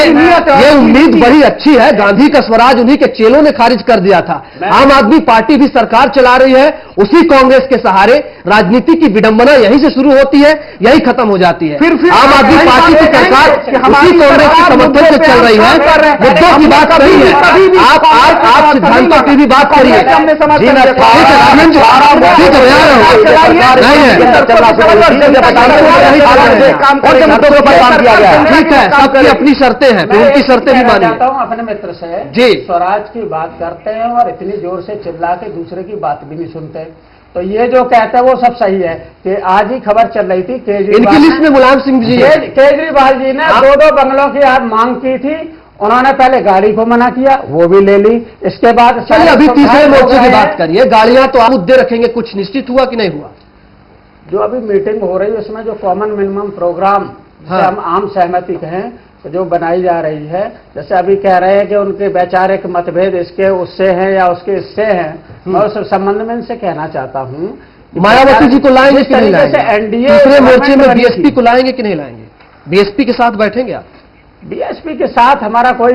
ये उम्मीद बड़ी अच्छी है। गांधी का स्वराज उन्हीं के चेलों ने खारिज कर दिया था। आम आदमी पार्टी भी सरकार चला रही है उसी कांग्रेस के सहारे। राजनीति की विडंबना यहीं से शुरू होती है, यही खत्म हो जाती है। फिर आम आदमी पार्टी की सरकार उसी कांग्रेस के समर्थन से चल रही है। मुद्दों की बात नहीं है, आप सिद्धांतों की भी बात करिए। ठीक है, सबकी अपनी शर्तें हैं, तो उनकी शर्तें भी मानिए। अपने मित्र से जी स्वराज की बात करते हैं और इतनी जोर से चिल्ला के दूसरे की बात भी नहीं सुनते। तो ये जो कहते हैं वो सब सही है कि आज ही खबर चल रही थी केजरीवाल, इनकी लिस्ट में मुलायम सिंह जी, केजरीवाल जी ने 2-2 बंगलों की आज मांग की थी। उन्होंने पहले गाड़ी को मना किया, वो भी ले ली। इसके बाद चलिए अभी तीसरे मोर्चे की बात करिए। गाड़ियां तो आप मुद्दे रखेंगे, कुछ निश्चित हुआ कि नहीं हुआ? जो अभी मीटिंग हो रही है उसमें जो कॉमन मिनिमम प्रोग्राम हम आम सहमति कहें तो जो बनाई जा रही है, जैसे अभी कह रहे हैं कि उनके वैचारिक मतभेद इसके उससे हैं या उसके इससे हैं, मैं उस संबंध में इनसे कहना चाहता हूं मायावती जी को लाएंगे कि नहीं लाएंगे? एनडीए तीसरे मोर्चे में बीएसपी को लाएंगे कि नहीं लाएंगे? बीएसपी के साथ बैठेंगे आप? बीएसपी के साथ हमारा कोई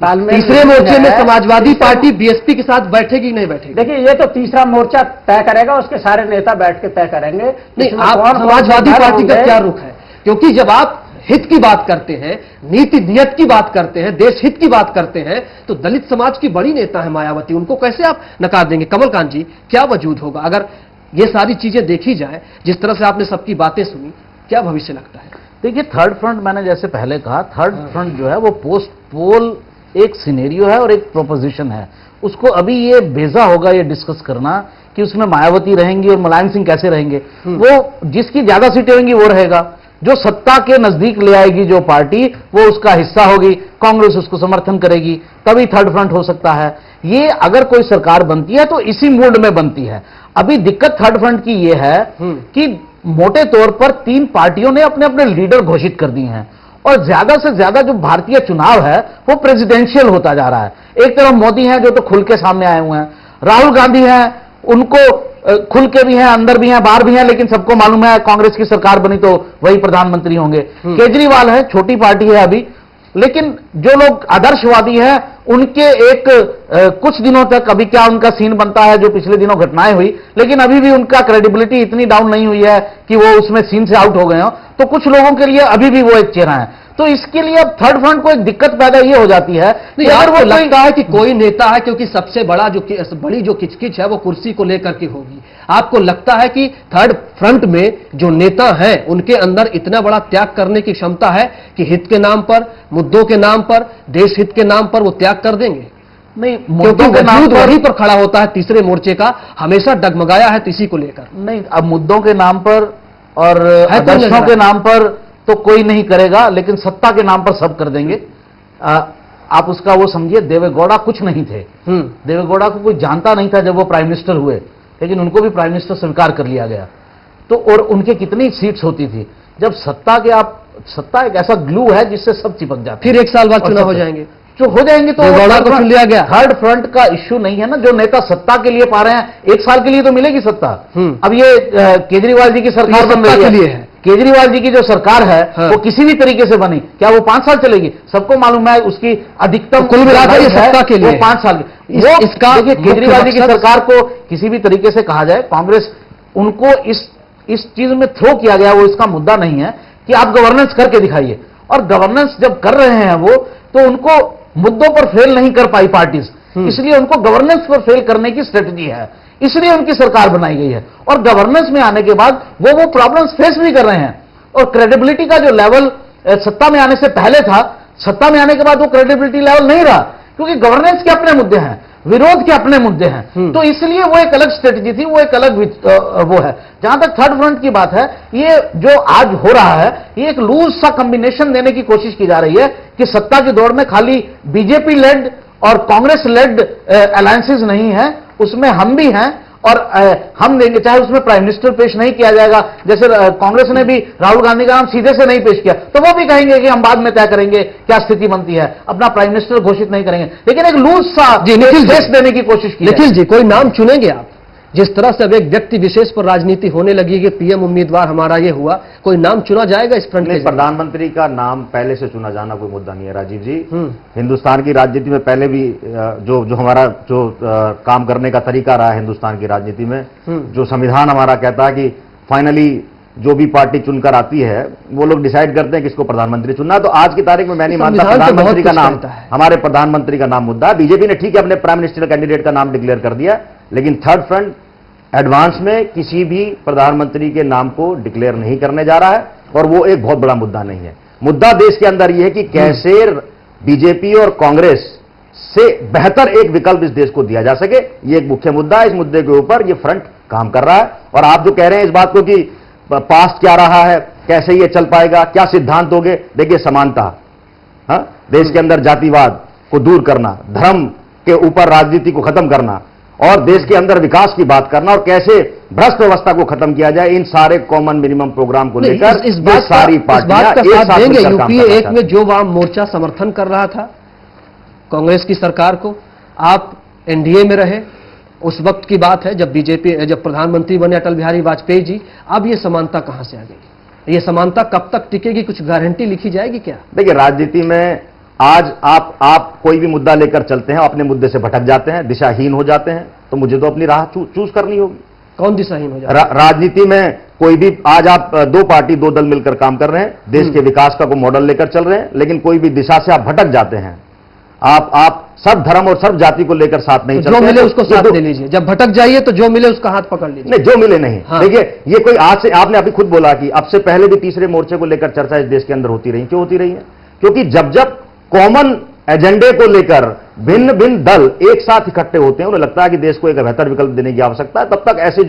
तालमेल। तीसरे मोर्चे में समाजवादी पार्टी बीएसपी के साथ बैठेगी कि नहीं बैठेगी? देखिए ये तो तीसरा मोर्चा तय करेगा, उसके सारे नेता बैठ के तय करेंगे। नहीं, आप समाजवादी पार्टी का क्या रुख है? क्योंकि जब आप हित की बात करते हैं, नीति नियत की बात करते हैं, देश हित की बात करते हैं, तो दलित समाज की बड़ी नेता है मायावती, उनको कैसे आप नकार देंगे? कमलकांत जी, क्या वजूद होगा अगर ये सारी चीजें देखी जाए? जिस तरह से आपने सबकी बातें सुनी, क्या भविष्य लगता है? देखिए थर्ड फ्रंट, मैंने जैसे पहले कहा, थर्ड फ्रंट जो है वो पोस्ट पोल एक सिनेरियो है और एक प्रोपोजिशन है। उसको अभी ये भेजा होगा ये डिस्कस करना कि उसमें मायावती रहेंगी और मुलायम सिंह कैसे रहेंगे। वो जिसकी ज्यादा सीटें होंगी वो रहेगा, जो सत्ता के नजदीक ले आएगी जो पार्टी, वो उसका हिस्सा होगी, कांग्रेस उसको समर्थन करेगी, तभी थर्ड फ्रंट हो सकता है। ये अगर कोई सरकार बनती है तो इसी मूड में बनती है। अभी दिक्कत थर्ड फ्रंट की ये है कि मोटे तौर पर 3 पार्टियों ने अपने अपने लीडर घोषित कर दिए हैं और ज्यादा से ज्यादा जो भारतीय चुनाव है वो प्रेसिडेंशियल होता जा रहा है। एक तरफ मोदी हैं जो तो खुल के सामने आए हुए हैं, राहुल गांधी हैं, उनको खुल के भी हैं, अंदर भी हैं, बाहर भी हैं, लेकिन सबको मालूम है कांग्रेस की सरकार बनी तो वही प्रधानमंत्री होंगे। केजरीवाल है, छोटी पार्टी है अभी, लेकिन जो लोग आदर्शवादी हैं उनके एक कुछ दिनों तक, अभी क्या उनका सीन बनता है जो पिछले दिनों घटनाएं हुई, लेकिन अभी भी उनका क्रेडिबिलिटी इतनी डाउन नहीं हुई है कि वो उसमें सीन से आउट हो गए हो। तो कुछ लोगों के लिए अभी भी वो एक चेहरा है। तो इसके लिए अब थर्ड फ्रंट को एक दिक्कत पैदा ये हो जाती है कि अगर वो लगता है कि कोई नेता है, क्योंकि सबसे बड़ी जो किचकिच है वो कुर्सी को लेकर के होगी। आपको लगता है कि थर्ड फ्रंट में जो नेता हैं उनके अंदर इतना बड़ा त्याग करने की क्षमता है कि हित के नाम पर, मुद्दों के नाम पर, देश हित के नाम पर वो त्याग कर देंगे? नहीं, मुद्दों के नाम पर वहीं पर खड़ा होता है तीसरे मोर्चे का, हमेशा डगमगाया है इसी को लेकर। नहीं, अब मुद्दों के नाम पर और आदर्शों के नाम पर तो कोई नहीं करेगा, लेकिन सत्ता के नाम पर सब कर देंगे। आप उसका वो समझिए, देवेगौड़ा कुछ नहीं थे। देवेगौड़ा को कोई जानता नहीं था जब वो प्राइम मिनिस्टर हुए, लेकिन उनको भी प्राइम मिनिस्टर स्वीकार कर लिया गया। तो और उनके कितनी सीट्स होती थी जब सत्ता एक ऐसा ग्लू है जिससे सब चिपक जाते। फिर 1 साल बाद चुनाव हो जाएंगे, जो हो जाएंगे तो देवेगौड़ा को चुन लिया गया। थर्ड फ्रंट का इश्यू नहीं है ना, जो नेता सत्ता के लिए पा रहे हैं, 1 साल के लिए तो मिलेगी सत्ता। अब ये केजरीवाल जी की सरकार बन रही है, केजरीवाल जी की जो सरकार है वो किसी भी तरीके से बनी, क्या वो 5 साल चलेगी? सबको मालूम है उसकी अधिकतम कुल मिलाकर ये सत्ता के लिए 5 साल वो इसका। देखिए केजरीवाल जी की सरकार को किसी भी तरीके से कहा जाए, कांग्रेस उनको इस चीज में थ्रो किया गया, वो इसका मुद्दा नहीं है कि आप गवर्नेंस करके दिखाइए। और गवर्नेंस जब कर रहे हैं वो, तो उनको मुद्दों पर फेल नहीं कर पाई पार्टीज, इसलिए उनको गवर्नेंस पर फेल करने की स्ट्रेटजी है, इसलिए उनकी सरकार बनाई गई है। और गवर्नेंस में आने के बाद वो प्रॉब्लम्स फेस भी कर रहे हैं। और क्रेडिबिलिटी का जो लेवल सत्ता में आने से पहले था, सत्ता में आने के बाद वो क्रेडिबिलिटी लेवल नहीं रहा, क्योंकि गवर्नेंस के अपने मुद्दे हैं, विरोध के अपने मुद्दे हैं। तो इसलिए वो एक अलग स्ट्रेटजी थी, वो एक अलग वो है। जहां तक थर्ड फ्रंट की बात है, ये जो आज हो रहा है, ये एक लूज सा कॉम्बिनेशन देने की कोशिश की जा रही है कि सत्ता की दौड़ में खाली बीजेपी लेड और कांग्रेस लेड अलायंसेज नहीं है, उसमें हम भी हैं और हम देंगे, चाहे उसमें प्राइम मिनिस्टर पेश नहीं किया जाएगा, जैसे कांग्रेस ने भी राहुल गांधी का नाम सीधे से नहीं पेश किया, तो वो भी कहेंगे कि हम बाद में तय करेंगे क्या स्थिति बनती है, अपना प्राइम मिनिस्टर घोषित नहीं करेंगे, लेकिन एक लूज सा निखिल देश देने की कोशिश की। निखिल जी, कोई नाम चुनेंगे आप जिस तरह से अब एक व्यक्ति विशेष पर राजनीति होने लगी कि पीएम उम्मीदवार हमारा ये हुआ, कोई नाम चुना जाएगा इस फ्रंट के? प्रधानमंत्री का नाम पहले से चुना जाना कोई मुद्दा नहीं है राजीव जी। हिंदुस्तान की राजनीति में पहले भी जो हमारा काम करने का तरीका रहा है हिंदुस्तान की राजनीति में, जो संविधान हमारा कहता है कि फाइनली जो भी पार्टी चुनकर आती है वो लोग डिसाइड करते हैं किसको प्रधानमंत्री चुनना। तो आज की तारीख में मैं नहीं मानता प्रधानमंत्री का नाम, हमारे प्रधानमंत्री का नाम मुद्दा है। बीजेपी ने ठीक है अपने प्राइम मिनिस्टर कैंडिडेट का नाम डिक्लेयर कर दिया, लेकिन थर्ड फ्रंट एडवांस में किसी भी प्रधानमंत्री के नाम को डिक्लेयर नहीं करने जा रहा है, और वो एक बहुत बड़ा मुद्दा नहीं है। मुद्दा देश के अंदर यह है कि कैसे बीजेपी और कांग्रेस से बेहतर एक विकल्प इस देश को दिया जा सके, ये एक मुख्य मुद्दा है। इस मुद्दे के ऊपर ये फ्रंट काम कर रहा है। और आप जो कह रहे हैं इस बात को कि पास्ट क्या रहा है, कैसे ये चल पाएगा, क्या सिद्धांत होंगे, देखिए समानता, हाँ, देश के अंदर जातिवाद को दूर करना, धर्म के ऊपर राजनीति को खत्म करना, और देश के अंदर विकास की बात करना, और कैसे भ्रष्ट व्यवस्था को खत्म किया जाए, इन सारे कॉमन मिनिमम प्रोग्राम को लेकर इस बात सारी पार्टियां एक साथ देंगे। मिलकर काम यूपीए करना एक में जो वाम मोर्चा समर्थन कर रहा था कांग्रेस की सरकार को, आप एनडीए में रहे, उस वक्त की बात है जब जब प्रधानमंत्री बने अटल बिहारी वाजपेयी जी, अब ये समानता कहां से आ गई? ये समानता कब तक टिकेगी? कुछ गारंटी लिखी जाएगी क्या? देखिए, राजनीति में आज आप कोई भी मुद्दा लेकर चलते हैं, अपने मुद्दे से भटक जाते हैं, दिशाहीन हो जाते हैं, तो मुझे तो अपनी राह चूज करनी होगी। कौन दिशाहीन हो जाता है? राजनीति में कोई भी, आज आप दो पार्टी दो दल मिलकर काम कर रहे हैं, देश के विकास का कोई मॉडल लेकर चल रहे हैं, लेकिन कोई भी दिशा से आप भटक जाते हैं, आप सब धर्म और सब जाति को लेकर साथ नहीं चलते। जो मिले उसको साथ ले लीजिए, जब भटक जाइए तो जो मिले उसका हाथ पकड़ लीजिए। नहीं, जो मिले नहीं। हाँ। देखिए, ये कोई आज से, आपने अभी खुद बोला कि अब से पहले भी तीसरे मोर्चे को लेकर चर्चा इस देश के अंदर होती रही। क्यों होती रही है? क्योंकि जब कॉमन एजेंडे को लेकर भिन्न भिन्न दल एक साथ इकट्ठे होते हैं, उन्हें लगता है कि देश को एक बेहतर विकल्प देने की आवश्यकता है, तब तक ऐसे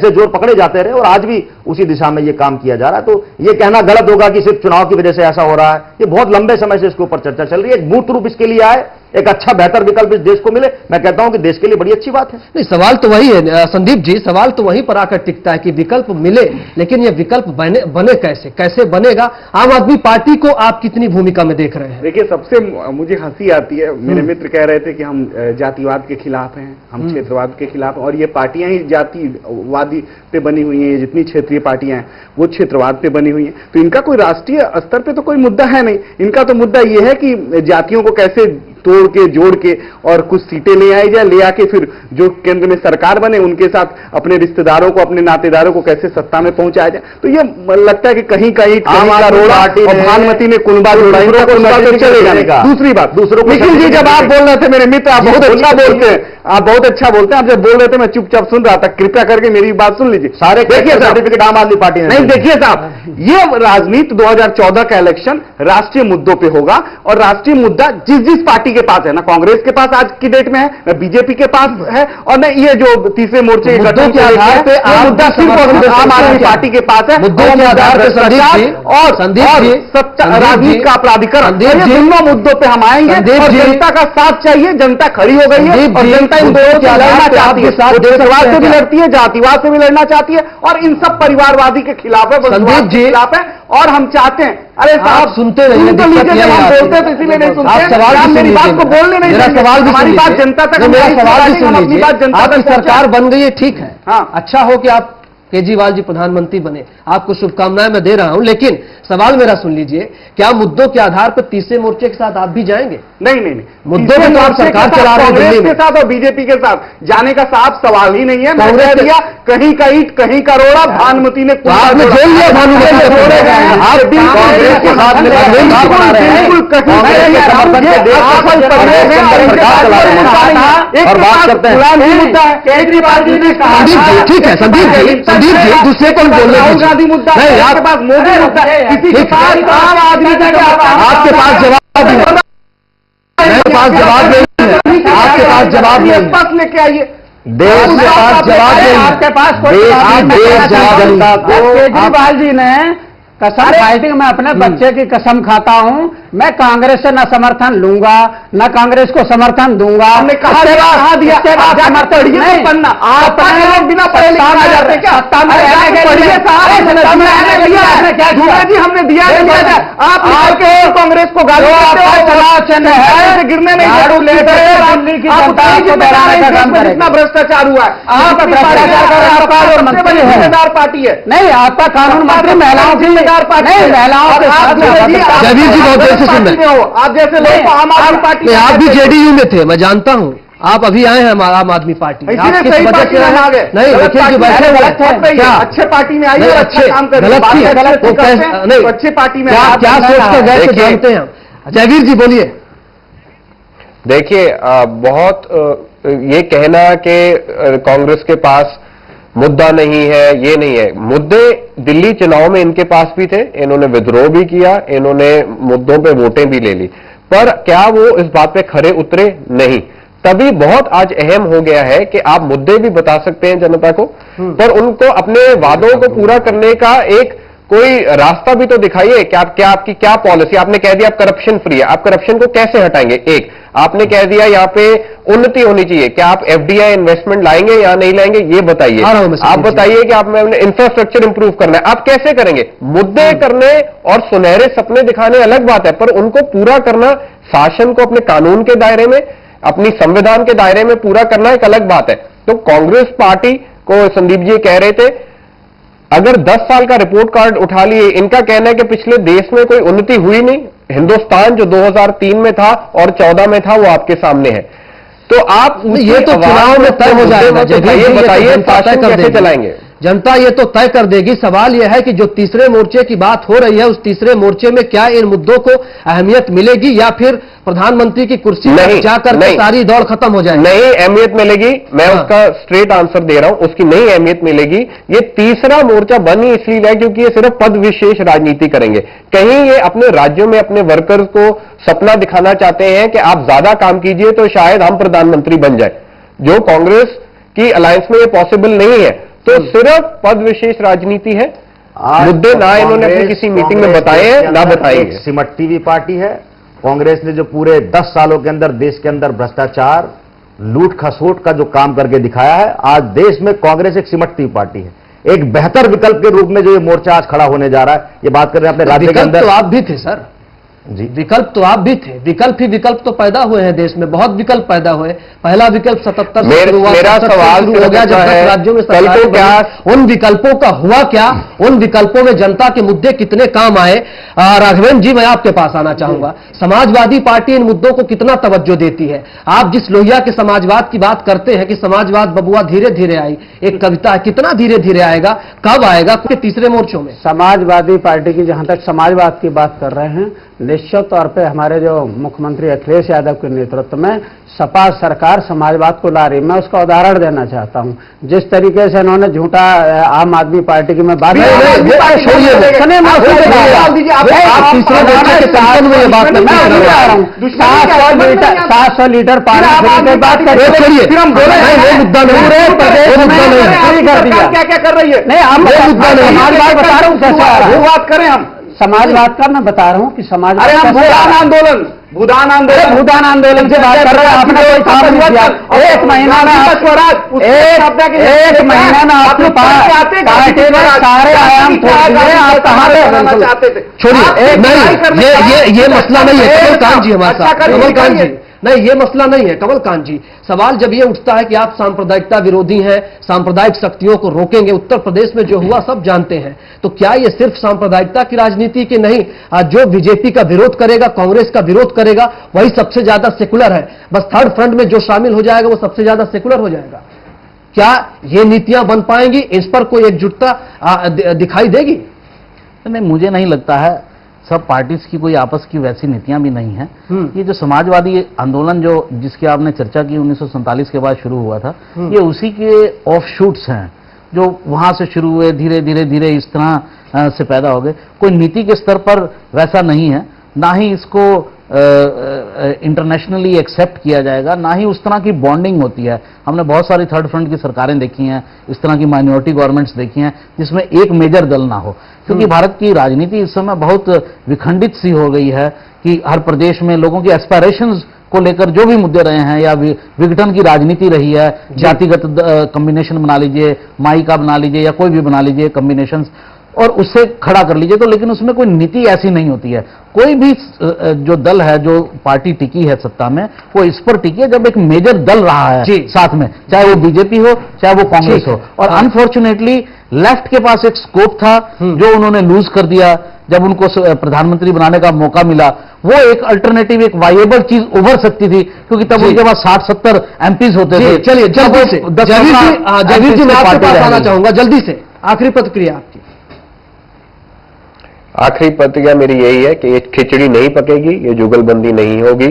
जोर पकड़े जाते रहे, और आज भी उसी दिशा में ये काम किया जा रहा है। तो ये कहना गलत होगा कि सिर्फ चुनाव की वजह से ऐसा हो रहा है। ये बहुत लंबे समय से इसके ऊपर चर्चा चल रही है। एक मूर्त रूप इसके लिए आए, एक अच्छा बेहतर विकल्प इस देश को मिले, मैं कहता हूं कि देश के लिए बड़ी अच्छी बात है। नहीं, सवाल तो वही है संदीप जी, सवाल तो वहीं पर आकर टिकता है कि विकल्प मिले, लेकिन ये विकल्प बने कैसे बनेगा? आम आदमी पार्टी को आप कितनी भूमिका में देख रहे हैं? देखिए, सबसे मुझे हंसी आती है, मेरे मित्र कह रहे थे कि हम जातिवाद के खिलाफ हैं, हम क्षेत्रवाद के खिलाफ, और ये पार्टियां ही जातिवादी पे बनी हुई हैं, ये जितनी क्षेत्रीय पार्टियां हैं वो क्षेत्रवाद पे बनी हुई हैं। तो इनका कोई राष्ट्रीय स्तर पे तो कोई मुद्दा है नहीं। इनका तो मुद्दा ये है कि जातियों को कैसे तोड़ के जोड़ के और कुछ सीटें ले आई जाए, ले आके फिर जो केंद्र में सरकार बने उनके साथ अपने रिश्तेदारों को, अपने नातेदारों को कैसे सत्ता में पहुंचाया जाए। तो ये लगता है कि कहीं का रोड़ा, और भानुमति ने कुनबा जोड़ा, इनका कुनबा तो चलेगा नहीं। दूसरी बात, दूसरों को, निखिल जी जब आप बोल रहे थे, मेरे मित्र, आप बहुत अच्छा बोलते हैं, आप बहुत अच्छा बोलते हैं, आप जब बोल रहे थे मैं चुपचाप सुन रहा था, कृपया करके मेरी बात सुन लीजिए। सारे देखिए सर्टिफिकेट आम आदमी पार्टी ने नहीं, देखिए साहब, ये राजनीति 2014 का इलेक्शन राष्ट्रीय मुद्दों पे होगा, और राष्ट्रीय मुद्दा जिस पार्टी के पास है ना, कांग्रेस के पास आज की डेट में है, न बीजेपी के पास है, और न ये जो तीसरे मोर्चे के गठन के आधार पे मुद्दा सिर्फ आम आदमी पार्टी के पास है। मुद्दों के आधार पर और राजनीति का प्राधिकरण, दोनों मुद्दों पे हम आएंगे, और जनता का साथ चाहिए। जनता खड़ी हो गई है, और जनता इन दोनों से लड़ना चाहती है, क्षेत्रवाद से भी लड़ती है, जातिवाद से भी लड़ना चाहती है, और इन सब परिवारवादी के खिलाफ है, वंशवाद के खिलाफ है। और हम चाहते हैं, अरे साहब सुनते रहिए, हम बोलते हैं तो इसीलिए नहीं सुनते। आप सवाल आप मेरी बात को बोलने नहीं देंगे। हमारी बात जनता तक, मेरा सवाल भी सुन लीजिए। आपकी सरकार बन गई है, ठीक है, हाँ, अच्छा हो कि आप केजरीवाल जी प्रधानमंत्री बने, आपको शुभकामनाएं मैं दे रहा हूं, लेकिन सवाल मेरा सुन लीजिए, क्या मुद्दों के आधार पर तीसरे मोर्चे के साथ आप भी जाएंगे? नहीं, मुद्दों में तो आप सरकार चला रहे हैं, कांग्रेस के साथ और बीजेपी के साथ जाने का साफ सवाल ही नहीं है। कांग्रेस दिया कहीं का ईंट कहीं का रोड़ा, भानुमति ने आपने जोड़ लिया, भानुमति ने छोड़े गए, आप भी कांग्रेस के साथ केजरीवाल जी ने कहा, ठीक है संदीप जी, दूसरे को बोलने राहुल गांधी मुद्दा, आपके पास मोदी मुद्दा, किसी के पास आम आदमी का, आपके पास जवाब नहीं है, मेरे पास जवाब नहीं है, आपके पास जवाब नहीं है, स्पष्ट लेके आइए। देश के पास जवाब नहीं, आपके पास कोई जनता को केजरीवाल जी ने कसम फाइटिंग में अपने बच्चे की कसम खाता हूं, मैं कांग्रेस से न समर्थन लूंगा, न कांग्रेस को समर्थन दूंगा। हमने कहा दिया समर्थन नहीं बनना, आप बिना पढ़े लिखे जाते क्या? सत्ता में जी हमने दिया, आप कांग्रेस को गाली देते हो, चुनाव चिन्ह है, गिरने नहीं झाड़ू लेकर दिल्ली की जनता को डराने का काम करेगा। जितना भ्रष्टाचार हुआ है, आप भ्रष्टाचार मंत्री है, जिम्मेदार पार्टी है। नहीं आपका कानून मंत्री महिलाओं की जिम्मेदार पार्टी नहीं, महिलाओं के साथ जयवीर जी बहुत देर से सुन रहे हैं। आप जैसे लोग आम आदमी पार्टी, आप भी जेडीयू में थे, मैं जानता हूं। आप अभी आए हैं आम आदमी पार्टी में, आप किस वजह से आए? नहीं देखिए जी, बैठे क्या अच्छे पार्टी में आइए, अच्छा काम करिए, गलत थी, नहीं अच्छे पार्टी में क्या सोच कर गए थे जानते हैं हम। जयवीर जी बोलिए। देखिए बहुत ये कहना कि कांग्रेस के पास मुद्दा नहीं है, ये नहीं है। मुद्दे दिल्ली चुनाव में इनके पास भी थे, इन्होंने विद्रोह भी किया, इन्होंने मुद्दों पे वोटें भी ले ली, पर क्या वो इस बात पे खरे उतरे? नहीं। तभी बहुत आज अहम हो गया है कि आप मुद्दे भी बता सकते हैं जनता को, पर उनको अपने वादों को पूरा करने का एक कोई रास्ता भी तो दिखाइए कि आप आपकी क्या पॉलिसी। आपने कह दिया आप करप्शन फ्री है, आप करप्शन को कैसे हटाएंगे? एक आपने कह दिया यहाँ पे उन्नति होनी चाहिए, क्या आप एफडीआई इन्वेस्टमेंट लाएंगे या नहीं लाएंगे, ये बताइए। आप बताइए कि आप इंफ्रास्ट्रक्चर इंप्रूव करना है, आप कैसे करेंगे? मुद्दे करने और सुनहरे सपने दिखाने अलग बात है, पर उनको पूरा करना, शासन को अपने कानून के दायरे में, अपनी संविधान के दायरे में पूरा करना एक अलग बात है। तो कांग्रेस पार्टी को संदीप जी कह रहे थे, अगर 10 साल का रिपोर्ट कार्ड उठा लिए, इनका कहना है कि पिछले देश में कोई उन्नति हुई नहीं, हिंदुस्तान जो 2003 में था और 14 में था वो आपके सामने है। तो आप ये तो चुनाव में तय हो जाएगा, ये बताइए शासन कैसे चलाएंगे? जनता ये तो तय कर देगी। सवाल यह है कि जो तीसरे मोर्चे की बात हो रही है, उस तीसरे मोर्चे में क्या इन मुद्दों को अहमियत मिलेगी या फिर प्रधानमंत्री की कुर्सी पर जाकर सारी दौड़ खत्म हो जाएगी? नहीं अहमियत मिलेगी, मैं उसका स्ट्रेट आंसर दे रहा हूं, उसकी नहीं अहमियत मिलेगी। ये तीसरा मोर्चा बन ही इसलिए है क्योंकि ये सिर्फ पद विशेष राजनीति करेंगे। कहीं ये अपने राज्यों में अपने वर्कर्स को सपना दिखाना चाहते हैं कि आप ज्यादा काम कीजिए तो शायद हम प्रधानमंत्री बन जाए, जो कांग्रेस की अलायंस में ये पॉसिबल नहीं है। तो सिर्फ पद विशेष राजनीति है, मुद्दे ना इन्होंने अपनी किसी मीटिंग में बताए हैं ना बताएंगे। सिमटती हुई पार्टी है कांग्रेस ने, जो पूरे 10 सालों के अंदर देश के अंदर भ्रष्टाचार, लूट खसोट का जो काम करके दिखाया है। आज देश में कांग्रेस एक सिमटती हुई पार्टी है, एक बेहतर विकल्प के रूप में जो ये मोर्चा आज खड़ा होने जा रहा है। ये बात कर रहे हैं अपने राज्य के अंदर। तो आप भी थे सर जी, विकल्प तो आप भी थे, विकल्प ही विकल्प तो पैदा हुए हैं देश में, बहुत विकल्प पैदा हुए। पहला विकल्प 77 मेरा सवाल हो गया जब 10 राज्यों में सरकार बनी। उन विकल्पों का हुआ क्या? उन विकल्पों में जनता के मुद्दे कितने काम आए? राघवेंद्र जी, मैं आपके पास आना चाहूंगा। समाजवादी पार्टी इन मुद्दों को कितना तवज्जो देती है? आप जिस लोहिया के समाजवाद की बात करते हैं कि समाजवाद बबुआ धीरे धीरे आई, एक कविता है, कितना धीरे धीरे आएगा, कब आएगा? तीसरे मोर्चों में समाजवादी पार्टी की जहां तक समाजवाद की बात कर रहे हैं, निश्चित तौर पे हमारे जो मुख्यमंत्री अखिलेश यादव के नेतृत्व में सपा सरकार समाजवाद को ला रही। मैं उसका उदाहरण देना चाहता हूं, जिस तरीके से इन्होंने झूठा आम आदमी पार्टी की मैं बात सात सौ लीटर पानी बात कर दिया, क्या क्या कर रही है? नहीं हम समाजवाद बता रहा हूँ, कैसे वो बात करें हम समाजवाद का, मैं बता रहा हूँ कि समाज भूदान आंदोलन भूदान आंदोलन से बात कर रहे हैं। आपने कोई काम नहीं किया, एक महीना में आपके पार्टी में सारे आयाम आप कहाँ चाहते थे? छोड़िए, नहीं ये मसला नहीं है कमलकांत जी हमारे साथ। कमलकांत जी नहीं, ये मसला नहीं है कमलकांत जी। सवाल जब ये उठता है कि आप सांप्रदायिकता विरोधी हैं, सांप्रदायिक शक्तियों को रोकेंगे, उत्तर प्रदेश में जो हुआ सब जानते हैं, तो क्या ये सिर्फ सांप्रदायिकता की राजनीति के नहीं, जो बीजेपी का विरोध करेगा, कांग्रेस का विरोध करेगा, वही सबसे ज्यादा सेकुलर है। बस थर्ड फ्रंट में जो शामिल हो जाएगा वो सबसे ज्यादा सेकुलर हो जाएगा। क्या ये नीतियां बन पाएंगी? इस पर कोई एकजुटता दिखाई देगी? नहीं, मुझे नहीं लगता है। सब पार्टीज की कोई आपस की वैसी नीतियां भी नहीं है। ये जो समाजवादी आंदोलन जो जिसकी आपने चर्चा की 1947 के बाद शुरू हुआ था, ये उसी के ऑफ शूट्स हैं जो वहां से शुरू हुए, धीरे धीरे धीरे इस तरह से पैदा हो गए। कोई नीति के स्तर पर वैसा नहीं है, ना ही इसको इंटरनेशनली एक्सेप्ट किया जाएगा, ना ही उस तरह की बॉन्डिंग होती है। हमने बहुत सारी थर्ड फ्रंट की सरकारें देखी हैं, इस तरह की माइनॉरिटी गवर्नमेंट्स देखी हैं जिसमें एक मेजर दल ना हो, क्योंकि भारत की राजनीति इस समय बहुत विखंडित सी हो गई है कि हर प्रदेश में लोगों की एस्पायरेशंस को लेकर जो भी मुद्दे रहे हैं, या विघटन की राजनीति रही है, जातिगत कॉम्बिनेशन बना लीजिए, माई का बना लीजिए, या कोई भी बना लीजिए कॉम्बिनेशंस, और उससे खड़ा कर लीजिए, तो लेकिन उसमें कोई नीति ऐसी नहीं होती है। कोई भी जो दल है, जो पार्टी टिकी है सत्ता में, वो इस पर टिकी है जब एक मेजर दल रहा है साथ में, चाहे वो बीजेपी हो चाहे वो कांग्रेस हो। और अनफॉर्चुनेटली लेफ्ट के पास एक स्कोप था जो उन्होंने लूज कर दिया जब उनको प्रधानमंत्री बनाने का मौका मिला। वो एक अल्टरनेटिव, एक वाइएबल चीज उभर सकती थी, क्योंकि तब उनके पास 60-70 एमपीज होते थे। चलिए जल्दी से जयवीर जी मैं आपके पास आना चाहूंगा, जल्दी से आखिरी प्रतिक्रिया आपकी। आखिरी प्रतिक्रिया मेरी यही है कि ये खिचड़ी नहीं पकेगी, ये जुगलबंदी नहीं होगी,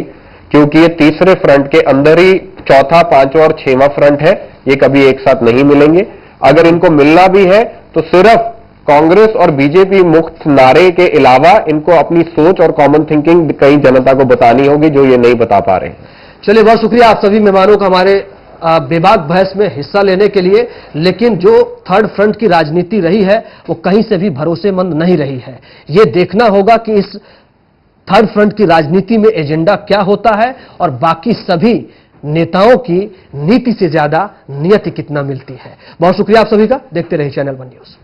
क्योंकि ये तीसरे फ्रंट के अंदर ही चौथा, पांचवा और छठवां फ्रंट है, ये कभी एक साथ नहीं मिलेंगे। अगर इनको मिलना भी है तो सिर्फ कांग्रेस और बीजेपी मुक्त नारे के अलावा इनको अपनी सोच और कॉमन थिंकिंग कहीं जनता को बतानी होगी, जो ये नहीं बता पा रहे हैं। चलिए, बहुत शुक्रिया आप सभी मेहमानों का हमारे बेबाक बहस में हिस्सा लेने के लिए। लेकिन जो थर्ड फ्रंट की राजनीति रही है वो कहीं से भी भरोसेमंद नहीं रही है। ये देखना होगा कि इस थर्ड फ्रंट की राजनीति में एजेंडा क्या होता है और बाकी सभी नेताओं की नीति से ज्यादा नियति कितना मिलती है। बहुत शुक्रिया आप सभी का। देखते रहिए चैनल वन न्यूज।